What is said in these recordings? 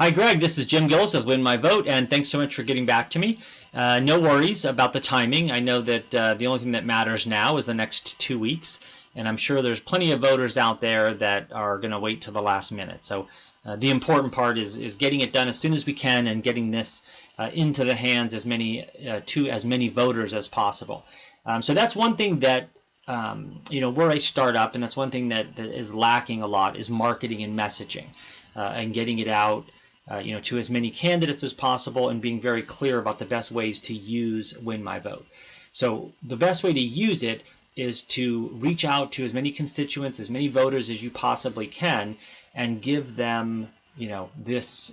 Hi Greg, this is Jim Gillis with Win My Vote, and thanks so much for getting back to me. No worries about the timing. I know that the only thing that matters now is the next 2 weeks, and I'm sure there's plenty of voters out there that are going to wait till the last minute. So the important part is getting it done as soon as we can and getting this into the hands to as many voters as possible. So that's one thing that we're a startup, and that's one thing that is lacking a lot is marketing and messaging and getting it out to as many candidates as possible and being very clear about the best ways to use Win My Vote. So the best way to use it is to reach out to as many constituents, as many voters as you possibly can, and give them this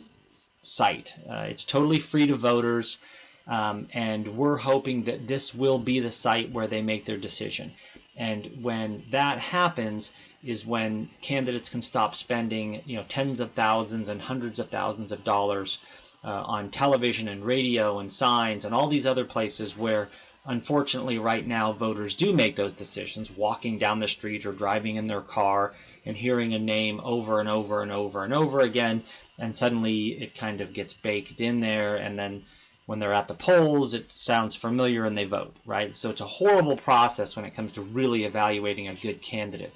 site. It's totally free to voters, and we're hoping that this will be the site where they make their decision. And when that happens is when candidates can stop spending tens of thousands and hundreds of thousands of dollars on television and radio and signs and all these other places where unfortunately right now voters do make those decisions, walking down the street or driving in their car and hearing a name over and over and over and over again, and suddenly it kind of gets baked in there, and then when they're at the polls, it sounds familiar and they vote, right? So it's a horrible process when it comes to really evaluating a good candidate.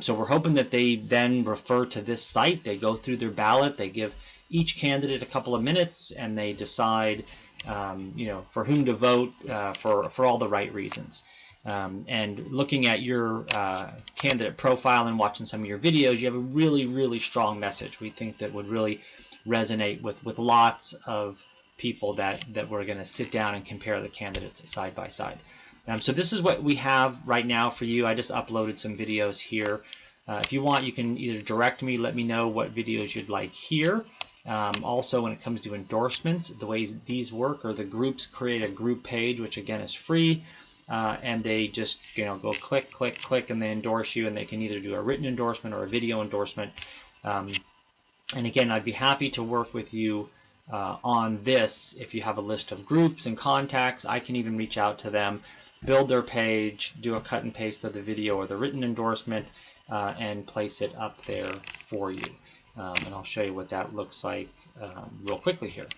So we're hoping that they then refer to this site, they go through their ballot, they give each candidate a couple of minutes, and they decide for whom to vote for all the right reasons. And looking at your candidate profile and watching some of your videos, you have a really, really strong message. We think that would really resonate with lots of people that we're going to sit down and compare the candidates side by side. So this is what we have right now for you. I just uploaded some videos here. If you want, you can either direct me, let me know what videos you'd like here. Also, when it comes to endorsements, the ways these work are the groups create a group page, which again is free, and they just go click, click, click, and they endorse you, and they can either do a written endorsement or a video endorsement. And again, I'd be happy to work with you on this. If you have a list of groups and contacts, I can even reach out to them, build their page, do a cut and paste of the video or the written endorsement, and place it up there for you. And I'll show you what that looks like real quickly here.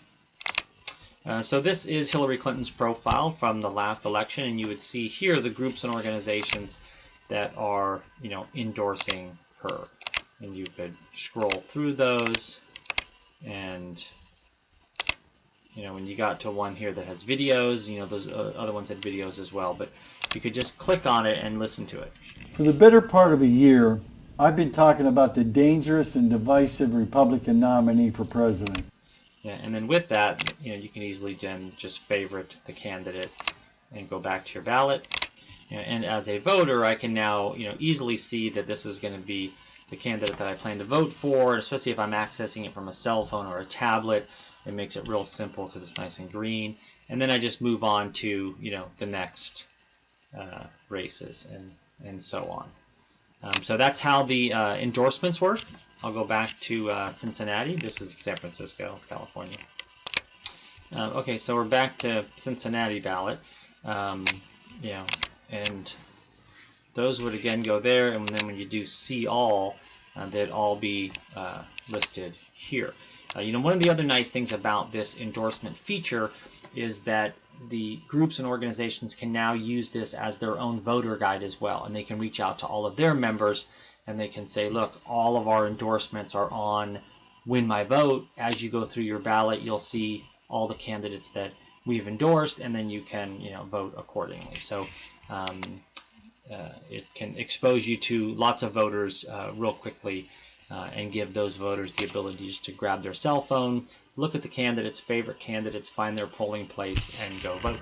So this is Hillary Clinton's profile from the last election, and you would see here the groups and organizations that are endorsing her. And you could scroll through those, and when you got to one here that has videos, those other ones had videos as well, but you could just click on it and listen to it. For the better part of a year, I've been talking about the dangerous and divisive Republican nominee for president. Yeah, and then with that, you can easily then just favorite the candidate and go back to your ballot. And as a voter, I can now easily see that this is going to be the candidate that I plan to vote for, especially if I'm accessing it from a cell phone or a tablet. It makes it real simple because it's nice and green. And then I just move on to the next races and so on. So that's how the endorsements work. I'll go back to Cincinnati. This is San Francisco, California. Okay, so we're back to Cincinnati ballot. And those would again go there, and then when you do see all, they'd all be listed here. One of the other nice things about this endorsement feature is that the groups and organizations can now use this as their own voter guide as well, and they can reach out to all of their members and they can say, look, all of our endorsements are on Win My Vote. As you go through your ballot, you'll see all the candidates that we've endorsed, and then you can vote accordingly. So it can expose you to lots of voters real quickly, and give those voters the ability just to grab their cell phone, look at the candidates, favorite candidates, find their polling place, and go vote.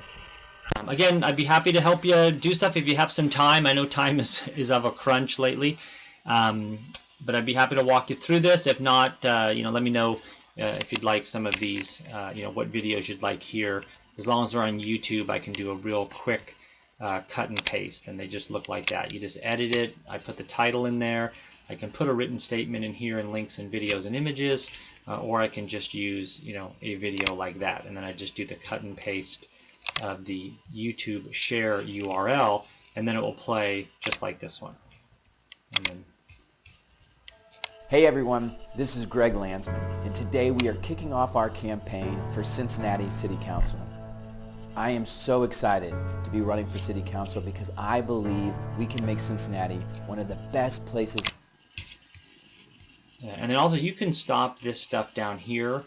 Again, I'd be happy to help you do stuff if you have some time. I know time is of a crunch lately, but I'd be happy to walk you through this. If not, let me know if you'd like some of these, what videos you'd like here. As long as they're on YouTube, I can do a real quick cut and paste, and they just look like that. You just edit it. I put the title in there. I can put a written statement in here and links and videos and images, or I can just use a video like that, and then I just do the cut and paste of the YouTube share URL, and then it will play just like this one. And then Hey everyone, this is Greg Landsman, and today we are kicking off our campaign for Cincinnati City Council. I am so excited to be running for City Council because I believe we can make Cincinnati one of the best places. Yeah, and then also you can stop this stuff down here.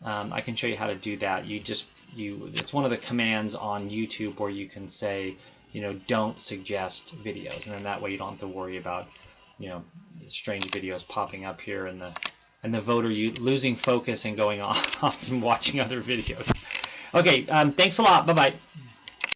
I can show you how to do that. It's one of the commands on YouTube where you can say, don't suggest videos, and then that way you don't have to worry about, strange videos popping up here and the voter losing focus and going off and watching other videos. Okay, thanks a lot. Bye bye.